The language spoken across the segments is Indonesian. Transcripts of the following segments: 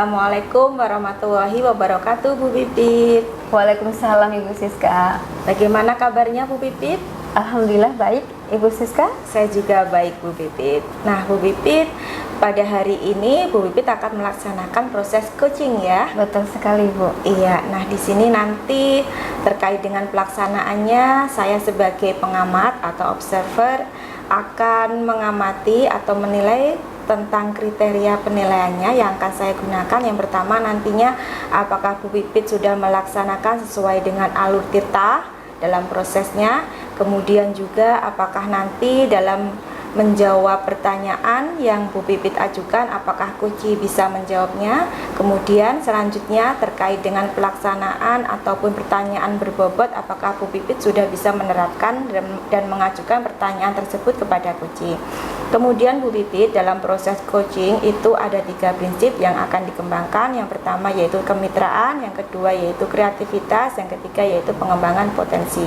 Assalamualaikum warahmatullahi wabarakatuh, Bu Pipit. Waalaikumsalam Ibu Siska. Bagaimana kabarnya Bu Pipit? Alhamdulillah baik Ibu Siska. Saya juga baik Bu Pipit. Nah Bu Pipit, pada hari ini Bu Pipit akan melaksanakan proses coaching ya. Betul sekali Bu. Iya, nah di sini nanti terkait dengan pelaksanaannya saya sebagai pengamat atau observer akan mengamati atau menilai tentang kriteria penilaiannya yang akan saya gunakan. Yang pertama nantinya apakah Bu Pipit sudah melaksanakan sesuai dengan alur tirta dalam prosesnya, kemudian juga apakah nanti dalam menjawab pertanyaan yang Bu Pipit ajukan apakah Kuci bisa menjawabnya. Kemudian selanjutnya terkait dengan pelaksanaan ataupun pertanyaan berbobot apakah Bu Pipit sudah bisa menerapkan dan mengajukan pertanyaan tersebut kepada Kuci. Kemudian Bu Pipit dalam proses coaching itu ada 3 prinsip yang akan dikembangkan. Yang pertama yaitu kemitraan, yang kedua yaitu kreativitas, yang ketiga yaitu pengembangan potensi.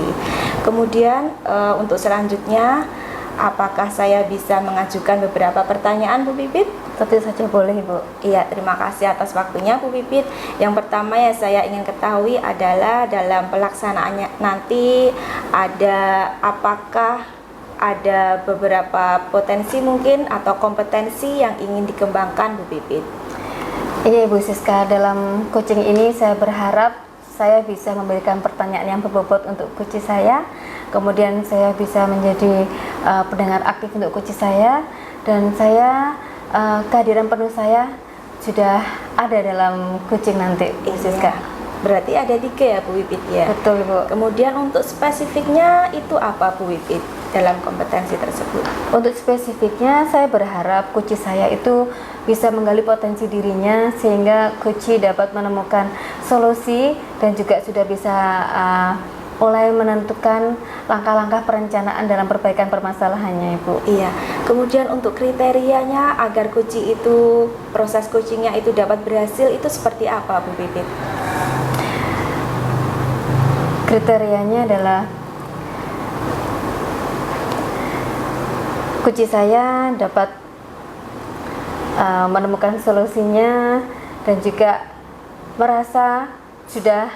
Kemudian untuk selanjutnya apakah saya bisa mengajukan beberapa pertanyaan Bu Pipit? Tentu saja boleh Bu. Iya, terima kasih atas waktunya Bu Pipit. Yang pertama yang saya ingin ketahui adalah dalam pelaksanaannya nanti apakah ada beberapa potensi mungkin atau kompetensi yang ingin dikembangkan Bu Pipit? Iya Ibu Siska, dalam coaching ini saya berharap saya bisa memberikan pertanyaan yang berbobot untuk coach saya. Kemudian saya bisa menjadi pendengar aktif untuk coach saya, dan kehadiran penuh saya sudah ada dalam coaching nanti Bu Siska. Berarti ada 3 ya Bu Pipit ya? Betul Bu. Kemudian untuk spesifiknya itu apa Bu Pipit dalam kompetensi tersebut? Untuk spesifiknya saya berharap coach saya itu bisa menggali potensi dirinya sehingga coach dapat menemukan solusi dan juga sudah bisa mulai menentukan langkah-langkah perencanaan dalam perbaikan permasalahannya Ibu. Iya. Kemudian untuk kriterianya agar coach itu proses coachingnya itu dapat berhasil itu seperti apa Bu Pipit? Kriterianya adalah coach saya dapat menemukan solusinya dan juga merasa sudah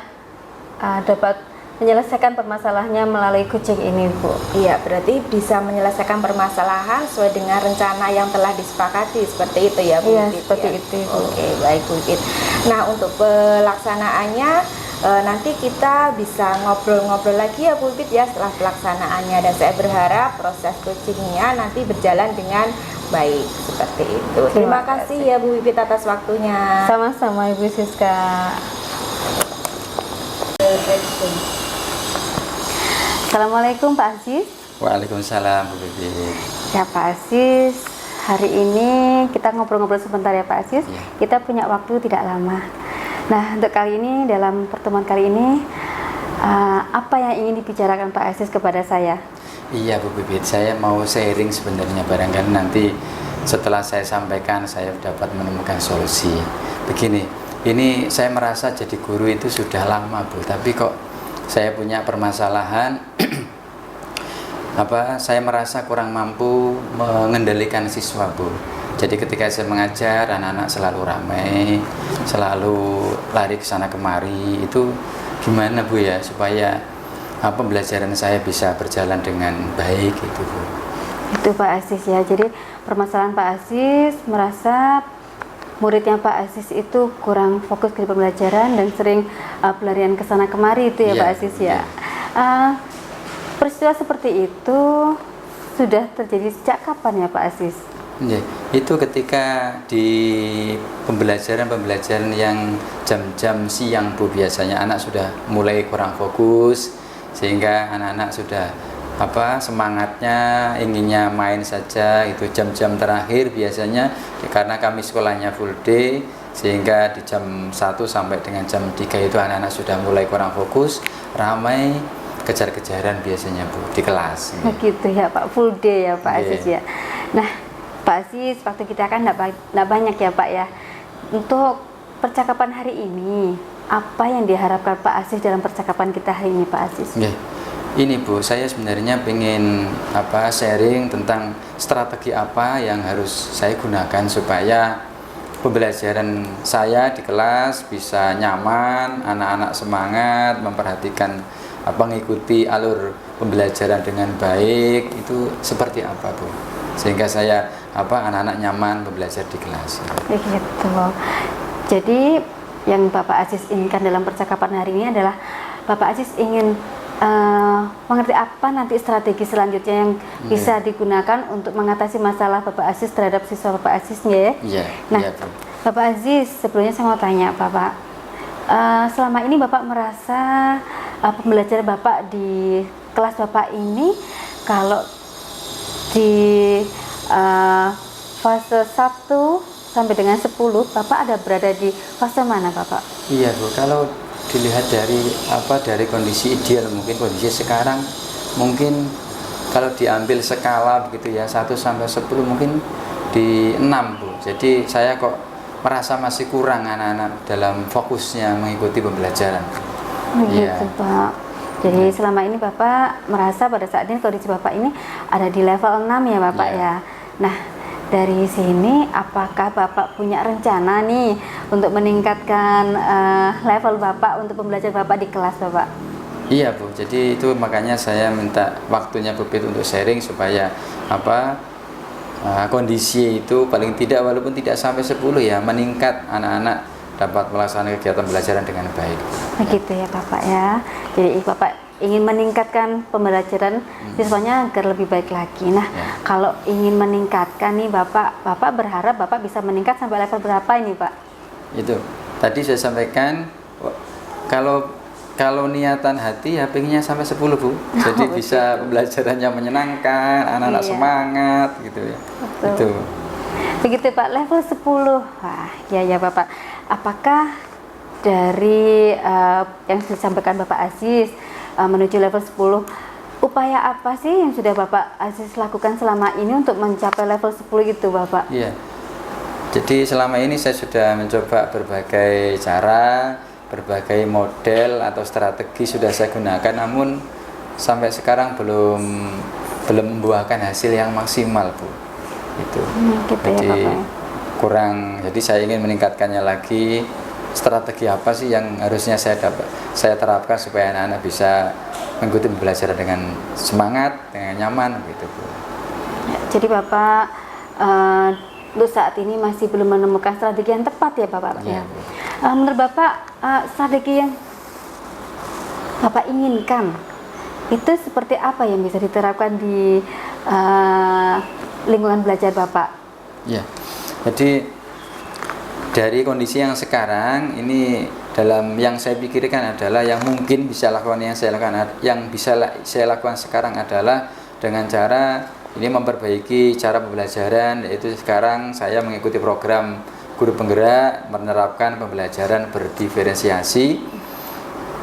dapat menyelesaikan permasalahannya melalui coaching ini Bu. Iya, berarti bisa menyelesaikan permasalahan sesuai dengan rencana yang telah disepakati, seperti itu ya Bu? Iya, Pipit, seperti ya? itu Bu. Oke, baik Bu Pipit. Nah untuk pelaksanaannya nanti kita bisa ngobrol-ngobrol lagi ya Bu Pipit ya setelah pelaksanaannya, dan saya berharap proses coachingnya nanti berjalan dengan baik seperti itu. Terima kasih ya Bu Pipit atas waktunya. Sama-sama Ibu Siska. Assalamualaikum Pak Aziz. Waalaikumsalam Bu Pipit. Ya Pak Aziz, hari ini kita ngobrol-ngobrol sebentar ya Pak Aziz. Ya. Kita punya waktu tidak lama. Nah untuk kali ini, dalam pertemuan kali ini apa yang ingin dibicarakan Pak Aziz kepada saya? Iya Bu Pipit, saya mau sharing sebenarnya, barangkali nanti setelah saya sampaikan saya dapat menemukan solusi. Begini, ini saya merasa jadi guru itu sudah lama Bu, tapi kok saya punya permasalahan saya merasa kurang mampu mengendalikan siswa Bu. Jadi ketika saya mengajar, anak-anak selalu ramai, selalu lari ke sana kemari. Itu gimana Bu ya supaya pembelajaran saya bisa berjalan dengan baik itu Bu. Itu Pak Aziz ya. Jadi permasalahan Pak Aziz merasa muridnya Pak Aziz itu kurang fokus ke pembelajaran dan sering pelarian ke sana kemari itu ya, Pak Aziz ya. Peristiwa seperti itu sudah terjadi sejak kapan ya Pak Aziz? Ya, itu ketika di pembelajaran yang jam-jam siang Bu, biasanya anak sudah mulai kurang fokus sehingga anak-anak sudah semangatnya inginnya main saja. Itu jam-jam terakhir biasanya karena kami sekolahnya full day sehingga di jam 1 sampai dengan jam 3 itu anak-anak sudah mulai kurang fokus, ramai kejar-kejaran biasanya Bu di kelas. Begitu ya Pak, full day ya Pak Aziz ya. Nah Pak Aziz, waktu kita kan tidak banyak ya Pak ya. Untuk percakapan hari ini, apa yang diharapkan Pak Aziz dalam percakapan kita hari ini Pak Aziz? Ini Bu, saya sebenarnya ingin sharing tentang strategi apa yang harus saya gunakan supaya pembelajaran saya di kelas bisa nyaman, anak-anak semangat, memperhatikan mengikuti alur pembelajaran dengan baik, itu seperti apa Bu? Sehingga saya anak-anak nyaman belajar di kelas. Begitu. Jadi yang Bapak Aziz inginkan dalam percakapan hari ini adalah Bapak Aziz ingin mengerti apa nanti strategi selanjutnya yang bisa digunakan untuk mengatasi masalah Bapak Aziz terhadap siswa Bapak Aziznya ya. Iya. Nah, iya, Bu. Bapak Aziz, sebelumnya saya mau tanya Bapak, selama ini Bapak merasa pembelajaran Bapak di kelas Bapak ini kalau di fase 1 sampai dengan 10 Bapak ada berada di fase mana Bapak? Iya Bu, kalau dilihat dari kondisi ideal, mungkin kondisi sekarang mungkin kalau diambil skala begitu ya 1 sampai 10 mungkin di 6 Bu. Jadi saya kok merasa masih kurang anak-anak dalam fokusnya mengikuti pembelajaran. Begitu Iya. Pak. Jadi selama ini Bapak merasa pada saat ini kondisi Bapak ini ada di level 6 ya Bapak Iya. ya. Nah, dari sini apakah Bapak punya rencana nih untuk meningkatkan level Bapak untuk pembelajaran Bapak di kelas Bapak? Iya Bu, jadi itu makanya saya minta waktunya Bu Pit untuk sharing supaya kondisi itu paling tidak walaupun tidak sampai 10 ya meningkat, anak-anak dapat melaksanakan kegiatan pembelajaran dengan baik. Begitu ya Bapak ya. Jadi Bapak ingin meningkatkan pembelajaran siswanya agar lebih baik lagi. Nah, Ya. kalau ingin meningkatkan nih Bapak berharap Bapak bisa meningkat sampai level berapa ini Pak? Itu tadi saya sampaikan kalau niatan hati ya pengennya sampai 10 Bu. Jadi bisa pembelajarannya menyenangkan, anak-anak Iya. semangat gitu ya. Betul. Itu. Begitu Pak, level 10. Wah, ya Bapak. Apakah dari yang disampaikan Bapak Aziz menuju level 10, upaya apa sih yang sudah Bapak Aziz lakukan selama ini untuk mencapai level 10 itu Bapak? Iya. Jadi selama ini saya sudah mencoba berbagai cara, berbagai model atau strategi sudah saya gunakan, namun sampai sekarang belum membuahkan hasil yang maksimal Bu. Itu. Gitu Jadi ya Bapak. kurang. Jadi saya ingin meningkatkannya lagi. Strategi apa sih yang harusnya saya terapkan supaya anak-anak bisa mengikuti pembelajaran dengan semangat, dengan nyaman gitu Bu. Ya, jadi Bapak untuk saat ini masih belum menemukan strategi yang tepat ya Bapak Iya, ya. Bu. Menurut Bapak strategi yang Bapak inginkan itu seperti apa yang bisa diterapkan di lingkungan belajar Bapak? Ya, jadi dari kondisi yang sekarang ini dalam yang saya pikirkan adalah yang mungkin bisa lakukan saya lakukan sekarang adalah dengan cara ini memperbaiki cara pembelajaran, yaitu sekarang saya mengikuti program guru penggerak menerapkan pembelajaran berdiferensiasi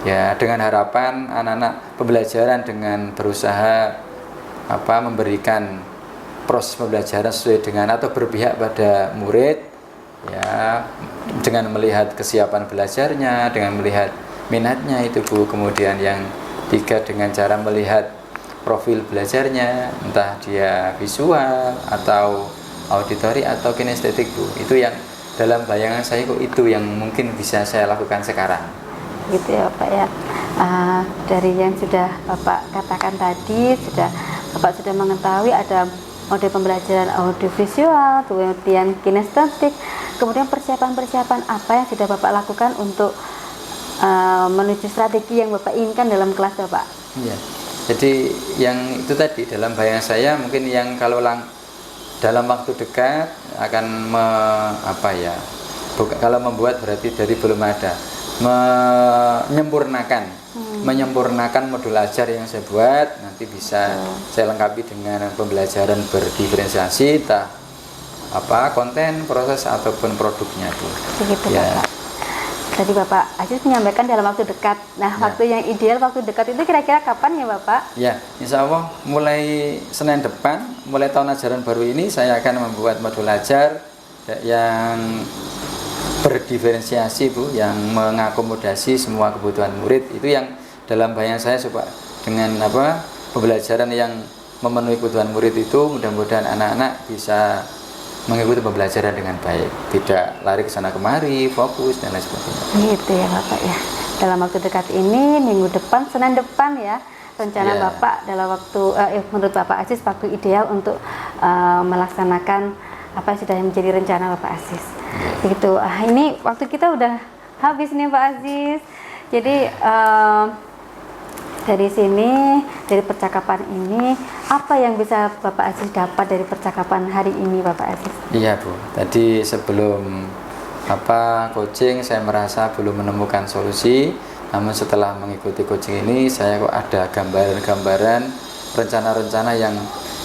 ya, dengan harapan anak-anak pembelajaran dengan berusaha memberikan proses pembelajaran sesuai dengan atau berpihak pada murid ya, dengan melihat kesiapan belajarnya, dengan melihat minatnya itu Bu. Kemudian yang 3 dengan cara melihat profil belajarnya, entah dia visual atau auditori atau kinestetik Bu. Itu yang dalam bayangan saya kok itu yang mungkin bisa saya lakukan sekarang. Gitu ya Bapak ya. Dari yang sudah Bapak katakan tadi, Bapak sudah mengetahui ada mode pembelajaran audiovisual, kemudian kinestetik, kemudian persiapan-persiapan apa yang sudah Bapak lakukan untuk menuju strategi yang Bapak inginkan dalam kelas Bapak? Iya. Jadi yang itu tadi dalam bayangan saya mungkin yang kalau dalam waktu dekat akan kalau membuat berarti dari belum ada menyempurnakan modul ajar yang saya buat, nanti bisa saya lengkapi dengan pembelajaran berdiferensiasi, entah konten, proses ataupun produknya Bu. Begitu Ya. Bapak. Tadi Bapak Aziz menyampaikan dalam waktu dekat. Nah, Ya. waktu yang ideal, waktu dekat itu kira-kira kapan ya Bapak? Ya, insya Allah mulai Senin depan, mulai tahun ajaran baru ini saya akan membuat modul ajar yang berdiferensiasi Bu, yang mengakomodasi semua kebutuhan murid. Itu yang dalam bayangan saya supaya dengan pembelajaran yang memenuhi kebutuhan murid itu mudah-mudahan anak-anak bisa mengikuti pembelajaran dengan baik, tidak lari ke sana kemari, fokus dan lain sebagainya. Gitu ya Bapak ya. Dalam waktu dekat ini, minggu depan, Senin depan ya, rencana Iya. Bapak dalam waktu, menurut Bapak Aziz, waktu ideal untuk melaksanakan apa yang sudah menjadi rencana Bapak Aziz. Begitu. Ini waktu kita udah habis nih Pak Aziz. Jadi dari sini, dari percakapan ini, apa yang bisa Bapak Aziz dapat dari percakapan hari ini Bapak Aziz? Iya Bu, tadi sebelum coaching saya merasa belum menemukan solusi, namun setelah mengikuti coaching ini saya kok ada gambaran-gambaran rencana-rencana yang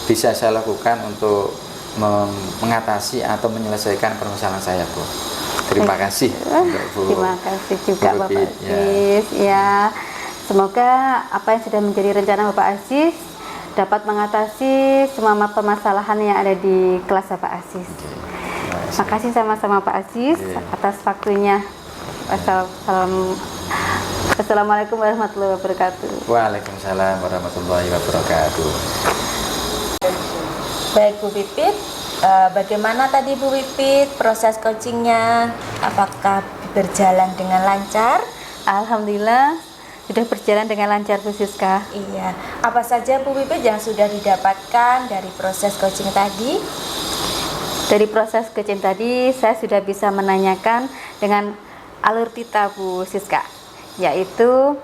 bisa saya lakukan untuk mengatasi atau menyelesaikan permasalahan saya Bu. Terima kasih Bu. Terima kasih juga Bu Bapak Pipit, Aziz ya. Semoga apa yang sudah menjadi rencana Bapak Aziz dapat mengatasi semua permasalahan yang ada di kelas Bapak Aziz. Terima kasih sama-sama Pak Aziz atas waktunya. Assalamualaikum warahmatullahi wabarakatuh. Waalaikumsalam warahmatullahi wabarakatuh. Baik Bu Pipit, bagaimana tadi Bu Pipit proses coachingnya? Apakah berjalan dengan lancar? Alhamdulillah sudah berjalan dengan lancar Bu Siska. Iya. Apa saja Bu Pipit yang sudah didapatkan dari proses coaching tadi? Dari proses coaching tadi saya sudah bisa menanyakan dengan alur tita Bu Siska, yaitu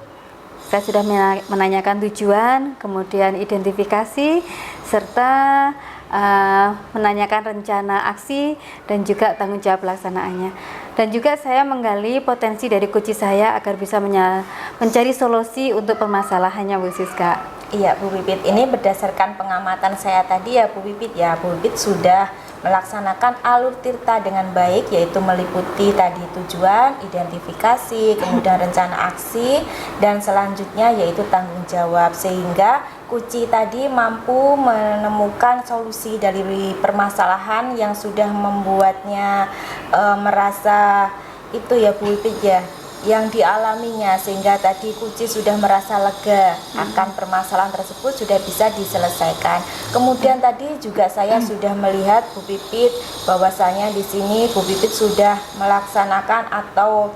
saya sudah menanyakan tujuan, kemudian identifikasi, serta menanyakan rencana aksi dan juga tanggung jawab pelaksanaannya. Dan juga saya menggali potensi dari coach saya agar bisa mencari solusi untuk permasalahannya Bu Siska. Iya Bu Pipit, ini berdasarkan pengamatan saya tadi ya Bu Pipit ya. Bu Pipit sudah melaksanakan alur tirta dengan baik, yaitu meliputi tadi tujuan, identifikasi, kemudian rencana aksi, dan selanjutnya yaitu tanggung jawab, sehingga Kuci tadi mampu menemukan solusi dari permasalahan yang sudah membuatnya merasa itu ya Bu Pipit ya, yang dialaminya, sehingga tadi Kuci sudah merasa lega akan permasalahan tersebut, sudah bisa diselesaikan. Kemudian tadi juga saya sudah melihat Bu Pipit bahwasanya di sini Bu Pipit sudah melaksanakan atau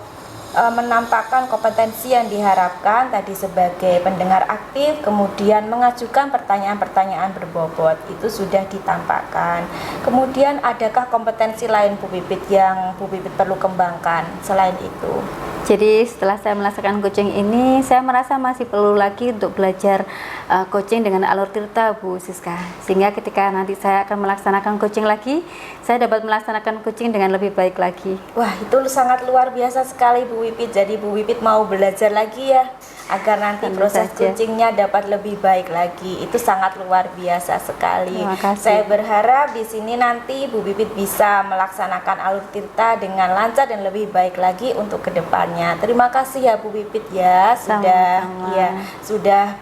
menampakkan kompetensi yang diharapkan tadi sebagai pendengar aktif, kemudian mengajukan pertanyaan-pertanyaan berbobot, itu sudah ditampakkan. Kemudian adakah kompetensi lain Bu Pipit yang Bu Pipit perlu kembangkan selain itu? Jadi setelah saya melaksanakan coaching ini, saya merasa masih perlu lagi untuk belajar coaching dengan alur tirta Bu Siska. Sehingga ketika nanti saya akan melaksanakan coaching lagi, saya dapat melaksanakan coaching dengan lebih baik lagi. Wah, itu sangat luar biasa sekali Bu Pipit. Jadi Bu Pipit mau belajar lagi ya, agar nanti Tentu proses saja. coachingnya dapat lebih baik lagi. Itu sangat luar biasa sekali. Terima kasih. Saya berharap di sini nanti Bu Pipit bisa melaksanakan alur tirta dengan lancar dan lebih baik lagi untuk kedepannya. Terima kasih ya Bu Pipit ya, Sama-sama. sudah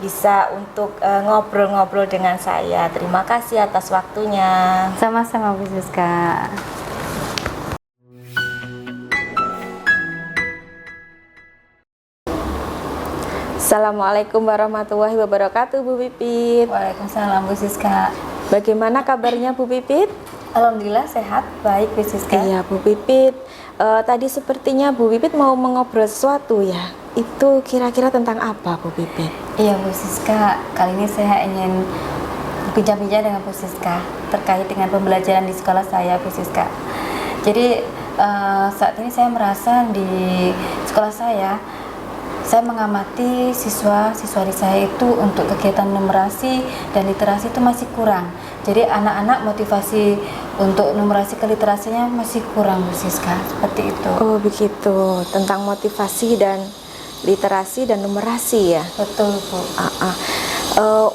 bisa untuk ngobrol-ngobrol dengan saya. Terima kasih atas waktunya. Sama-sama Bu Siska. Assalamualaikum warahmatullahi wabarakatuh Bu Pipit. Waalaikumsalam Bu Siska. Bagaimana kabarnya Bu Pipit? Alhamdulillah sehat, baik Bu Siska. Iya Bu Pipit, tadi sepertinya Bu Pipit mau mengobrol sesuatu ya. Itu kira-kira tentang apa Bu Pipit? Iya Bu Siska, kali ini saya ingin bincang-bincang dengan Bu Siska terkait dengan pembelajaran di sekolah saya Bu Siska. Jadi saat ini saya merasa di sekolah saya mengamati siswa-siswa di saya itu untuk kegiatan numerasi dan literasi itu masih kurang. Jadi anak-anak motivasi untuk numerasi ke literasinya masih kurang Bu Siska, seperti itu. Oh begitu, tentang motivasi dan literasi dan numerasi ya. Betul Bu.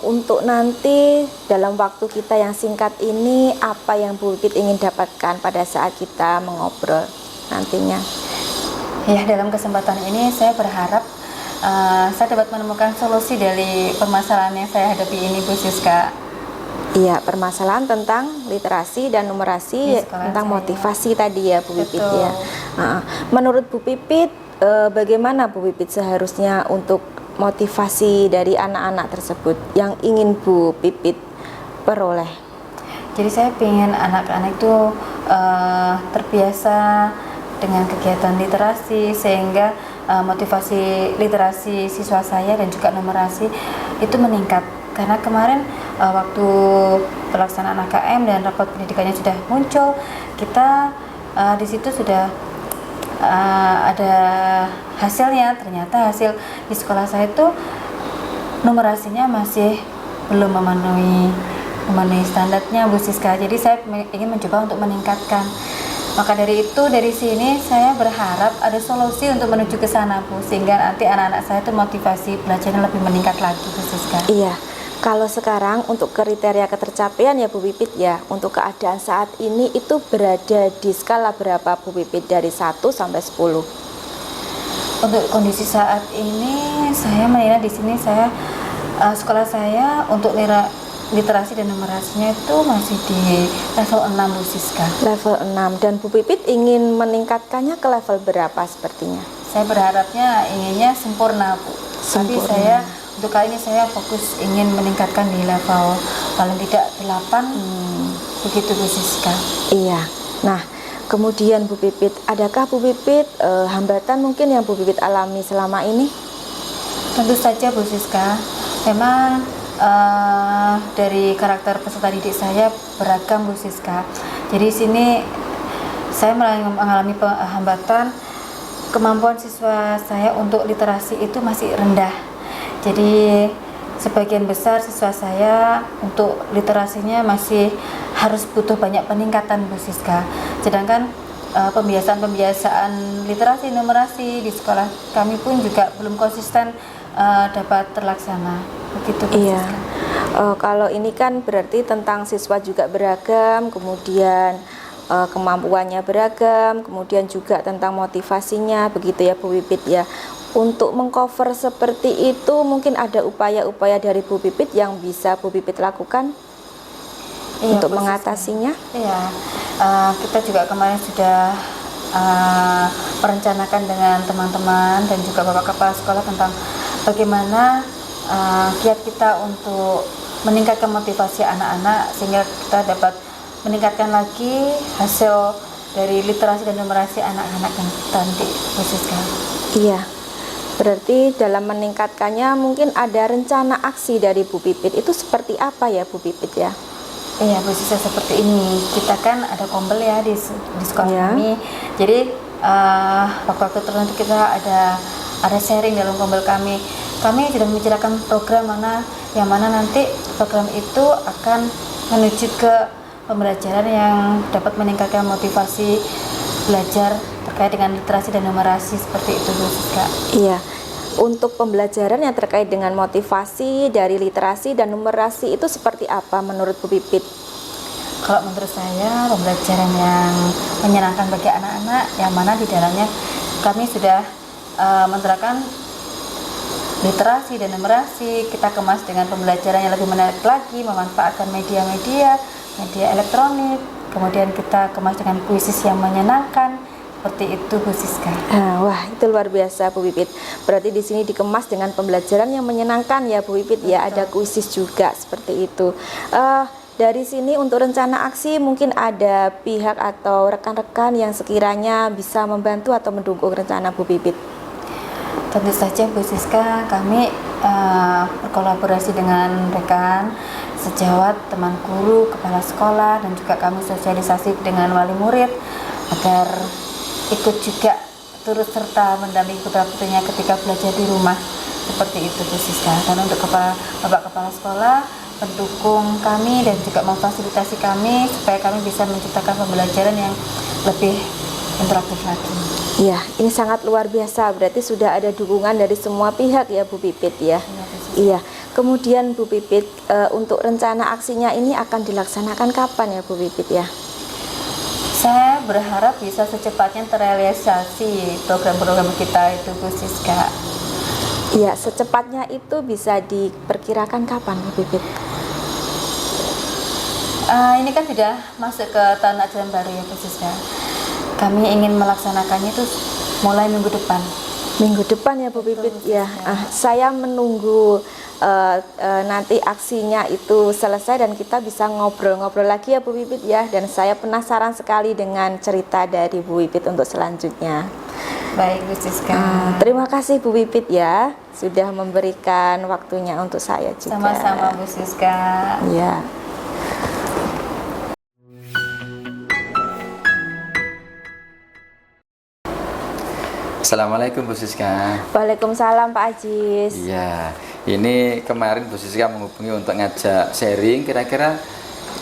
Untuk nanti dalam waktu kita yang singkat ini, apa yang Bu Pipit ingin dapatkan pada saat kita mengobrol nantinya? Ya, dalam kesempatan ini saya berharap saya dapat menemukan solusi dari permasalahan yang saya hadapi ini Bu Siska. Iya, permasalahan tentang literasi dan numerasi, Di sekolah tentang saya. motivasi tadi ya Bu Pipit Betul. ya. Menurut Bu Pipit, bagaimana Bu Pipit seharusnya untuk motivasi dari anak-anak tersebut yang ingin Bu Pipit peroleh? Jadi saya ingin anak-anak itu terbiasa dengan kegiatan literasi, sehingga motivasi literasi siswa saya dan juga numerasi itu meningkat. Karena kemarin waktu pelaksanaan AKM dan rapot pendidikannya sudah muncul, kita di situ sudah ada hasilnya. Ternyata hasil di sekolah saya itu numerasinya masih belum memenuhi standarnya, Bu Siska. Jadi saya ingin mencoba untuk meningkatkan. Maka dari itu, dari sini saya berharap ada solusi untuk menuju ke sana, Bu, sehingga nanti anak-anak saya itu motivasi belajarnya lebih meningkat lagi, Bu Siska. Iya. Kalau sekarang untuk kriteria ketercapaian ya Bu Pipit ya, untuk keadaan saat ini itu berada di skala berapa Bu Pipit, dari 1 sampai 10? Untuk kondisi saat ini saya menilai di sini sekolah saya untuk literasi dan numerasinya itu masih di level 6, Bu Siska. Level 6, dan Bu Pipit ingin meningkatkannya ke level berapa sepertinya? Saya berharapnya inginnya sempurna, Bu. Tapi untuk kali ini saya fokus ingin meningkatkan di level paling tidak 8. Begitu, Bu Siska. Iya. Nah, kemudian Bu Pipit, adakah Bu Pipit hambatan mungkin yang Bu Pipit alami selama ini? Tentu saja, Bu Siska. Memang dari karakter peserta didik saya beragam, Bu Siska. Jadi di sini saya mengalami hambatan, kemampuan siswa saya untuk literasi itu masih rendah. Jadi sebagian besar siswa saya untuk literasinya masih harus butuh banyak peningkatan, Bu Siska. Sedangkan pembiasaan literasi numerasi di sekolah kami pun juga belum konsisten dapat terlaksana. Begitu, Bu Iya. Siska. Kalau ini kan berarti tentang siswa juga beragam, kemudian kemampuannya beragam, kemudian juga tentang motivasinya, begitu ya Bu Pipit ya. Untuk mengcover seperti itu mungkin ada upaya-upaya dari Bu Pipit yang bisa Bu Pipit lakukan untuk Bu Siska. mengatasinya? Iya, kita juga kemarin sudah merencanakan dengan teman-teman dan juga Bapak Kepala Sekolah tentang bagaimana kiat kita untuk meningkatkan motivasi anak-anak sehingga kita dapat meningkatkan lagi hasil dari literasi dan numerasi anak-anak yang nanti, Bu Siska. Iya. Berarti dalam meningkatkannya mungkin ada rencana aksi dari Bu Pipit. Itu seperti apa ya Bu Pipit ya? Iya, Bu Siska, seperti ini. Kita kan ada kombel ya di sekolah kami. Jadi waktu-waktu tertentu kita ada sharing dalam kombel kami. Kami sudah membicarakan program yang mana nanti program itu akan menuju ke pembelajaran yang dapat meningkatkan motivasi belajar terkait dengan literasi dan numerasi, seperti itu, Bu Siska. Iya. Untuk pembelajaran yang terkait dengan motivasi dari literasi dan numerasi itu seperti apa menurut Bu Pipit? Kalau menurut saya pembelajaran yang menyenangkan bagi anak-anak, yang mana di dalamnya kami sudah menerapkan literasi dan numerasi. Kita kemas dengan pembelajaran yang lebih menarik lagi, memanfaatkan media elektronik, kemudian kita kemas dengan kuisis yang menyenangkan, seperti itu, Bu Siska. Wah, itu luar biasa Bu Pipit. Berarti di sini dikemas dengan pembelajaran yang menyenangkan ya Bu Pipit ya. Ada kuisis juga seperti itu. Dari sini untuk rencana aksi mungkin ada pihak atau rekan-rekan yang sekiranya bisa membantu atau mendukung rencana Bu Pipit. Tentu saja, Bu Siska, kami berkolaborasi dengan rekan sejawat, teman guru, kepala sekolah, dan juga kami sosialisasi dengan wali murid agar ikut juga turut serta mendampingi putra-putrinya ketika belajar di rumah, seperti itu, Bu Siska. Dan untuk Bapak Kepala Sekolah mendukung kami dan juga memfasilitasi kami supaya kami bisa menciptakan pembelajaran yang lebih interaktif lagi. Iya, ini sangat luar biasa. Berarti sudah ada dukungan dari semua pihak ya Bu Pipit ya. Iya. Kemudian Bu Pipit, untuk rencana aksinya ini akan dilaksanakan kapan ya Bu Pipit ya? Saya berharap bisa secepatnya terrealisasi program-program kita itu, Bu Siska. Iya, secepatnya itu bisa diperkirakan kapan Bu Pipit? Ini kan sudah masuk ke tahun ajaran baru ya, Bu Siska. Kami ingin melaksanakannya itu mulai minggu depan. Minggu depan ya Bu Pipit ya. Saya menunggu nanti aksinya itu selesai dan kita bisa ngobrol-ngobrol lagi ya Bu Pipit ya. Dan saya penasaran sekali dengan cerita dari Bu Pipit untuk selanjutnya. Baik Bu Siska. Terima kasih Bu Pipit ya sudah memberikan waktunya untuk saya juga. Sama-sama Bu Siska. Ya. Assalamualaikum Bu Siska. Waalaikumsalam Pak Ajis. Iya, ini kemarin Bu Siska menghubungi untuk ngajak sharing. Kira-kira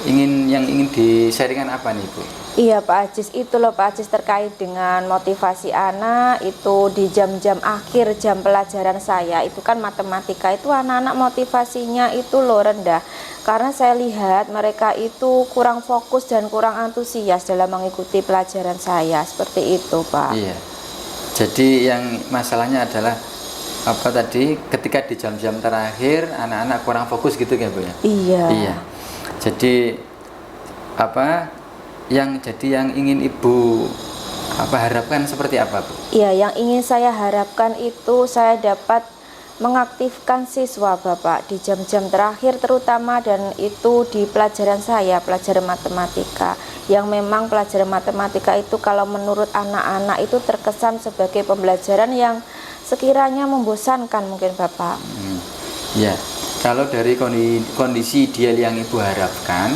yang ingin di-sharingkan apa nih Bu? Iya Pak Ajis, itu loh Pak Ajis terkait dengan motivasi anak itu di jam-jam akhir jam pelajaran saya itu kan matematika itu anak-anak motivasinya itu loh rendah karena saya lihat mereka itu kurang fokus dan kurang antusias dalam mengikuti pelajaran saya seperti itu Pak. Iya. Jadi yang masalahnya adalah apa tadi ketika di jam-jam terakhir anak-anak kurang fokus gitu kan Bu ya? Iya. Iya. Jadi apa yang ingin Ibu harapkan seperti apa Bu? Iya, yang ingin saya harapkan itu saya dapat mengaktifkan siswa Bapak di jam-jam terakhir terutama dan itu di pelajaran saya, pelajaran matematika. Yang memang pelajaran matematika itu kalau menurut anak-anak itu terkesan sebagai pembelajaran yang sekiranya membosankan mungkin Bapak. Ya, kalau dari kondisi ideal yang Ibu harapkan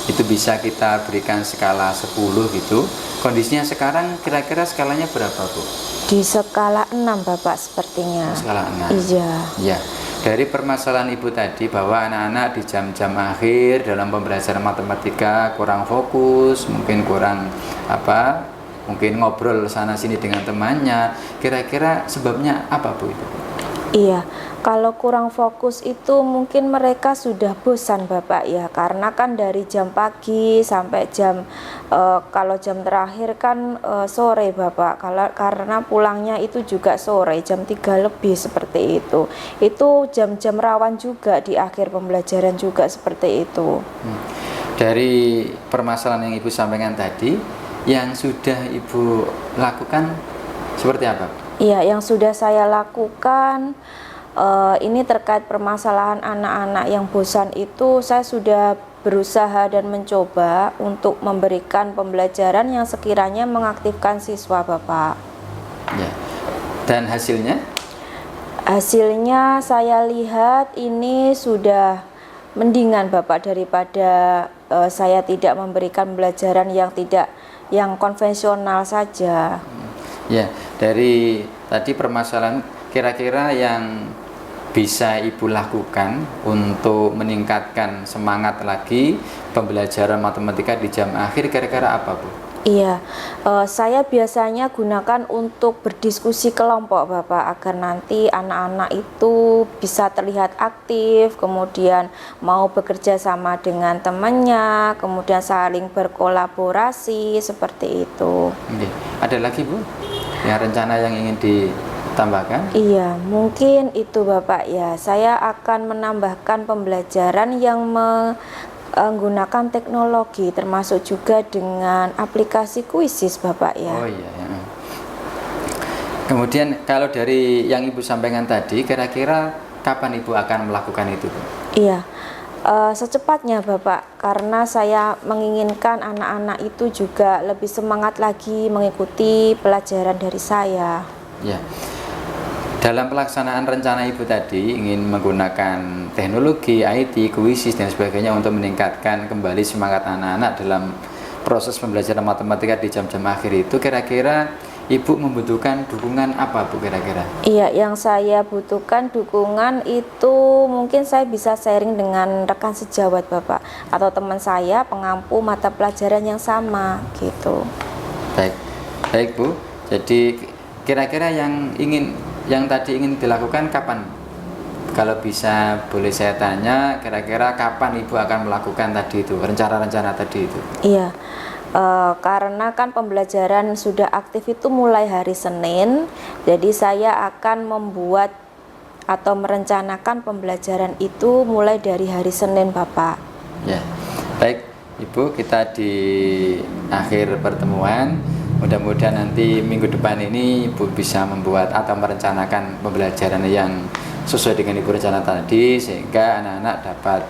itu bisa kita berikan skala 10 gitu. Kondisinya sekarang kira-kira skalanya berapa Bu? Di skala 6 Bapak sepertinya. Skala 6. Iya. Ya, dari permasalahan Ibu tadi bahwa anak-anak di jam-jam akhir dalam pembelajaran matematika kurang fokus, mungkin kurang mungkin ngobrol sana sini dengan temannya. Kira-kira sebabnya apa Bu itu? Iya, kalau kurang fokus itu mungkin mereka sudah bosan Bapak ya, karena kan dari jam pagi sampai kalau jam terakhir kan sore Bapak, karena pulangnya itu juga sore jam 3 lebih seperti itu jam-jam rawan juga di akhir pembelajaran juga seperti itu. Dari permasalahan yang Ibu sampaikan tadi, yang sudah Ibu lakukan seperti apa? Iya, yang sudah saya lakukan ini terkait permasalahan anak-anak yang bosan itu saya sudah berusaha dan mencoba untuk memberikan pembelajaran yang sekiranya mengaktifkan siswa Bapak. Ya. Dan hasilnya? Hasilnya saya lihat ini sudah mendingan Bapak daripada saya tidak memberikan pembelajaran yang konvensional saja. Ya, dari tadi permasalahan kira-kira yang bisa Ibu lakukan untuk meningkatkan semangat lagi pembelajaran matematika di jam akhir kira-kira apa Bu? Iya, saya biasanya gunakan untuk berdiskusi kelompok Bapak agar nanti anak-anak itu bisa terlihat aktif, kemudian mau bekerja sama dengan temannya, kemudian saling berkolaborasi seperti itu. Oke. Ada lagi Bu? Ya, rencana yang ingin ditambahkan? Iya, mungkin itu Bapak ya. Saya akan menambahkan pembelajaran yang menggunakan teknologi, termasuk juga dengan aplikasi Quizzes Bapak ya. Oh iya. Ya. Kemudian kalau dari yang Ibu sampaikan tadi, kira-kira kapan Ibu akan melakukan itu Bu? Iya. Secepatnya Bapak, karena saya menginginkan anak-anak itu juga lebih semangat lagi mengikuti pelajaran dari saya. Ya. Dalam pelaksanaan rencana Ibu tadi ingin menggunakan teknologi, IT, Quizzes dan sebagainya untuk meningkatkan kembali semangat anak-anak dalam proses pembelajaran matematika di jam-jam akhir itu, kira-kira Ibu membutuhkan dukungan apa Bu kira-kira? Iya, yang saya butuhkan dukungan itu mungkin saya bisa sharing dengan rekan sejawat Bapak atau teman saya pengampu mata pelajaran yang sama gitu. Baik Bu. Jadi kira-kira yang tadi ingin dilakukan kapan? Kalau bisa boleh saya tanya, kira-kira kapan Ibu akan melakukan tadi itu, rencana-rencana tadi itu? Iya. Karena kan pembelajaran sudah aktif itu mulai hari Senin, jadi saya akan membuat atau merencanakan pembelajaran itu mulai dari hari Senin Bapak. Ya, baik Ibu, kita di akhir pertemuan, mudah-mudahan nanti minggu depan ini Ibu bisa membuat atau merencanakan pembelajaran yang sesuai dengan Ibu rencana tadi, sehingga anak-anak dapat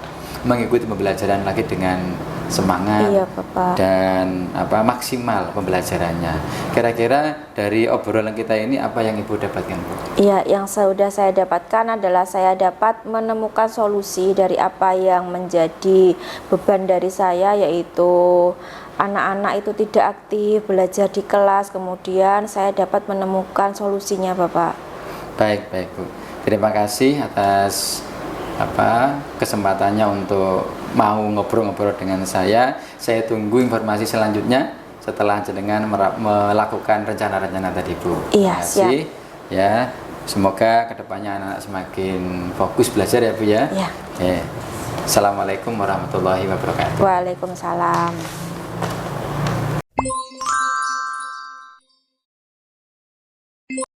mengikuti pembelajaran lagi dengan semangat Iya, Bapak. dan maksimal pembelajarannya. Kira-kira dari obrolan kita ini apa yang Ibu dapatkan, Bu? Iya, yang sudah saya dapatkan adalah saya dapat menemukan solusi dari apa yang menjadi beban dari saya, yaitu anak-anak itu tidak aktif belajar di kelas. Kemudian saya dapat menemukan solusinya, Bapak. Baik, Bu. Terima kasih atas kesempatannya untuk mau ngobrol-ngobrol dengan saya. Saya tunggu informasi selanjutnya setelah jenengan melakukan rencana-rencana tadi, Bu. Iya, Terima kasih. Ya, semoga kedepannya anak-anak semakin fokus belajar ya, Bu ya. Iya. Assalamualaikum warahmatullahi wabarakatuh. Waalaikumsalam.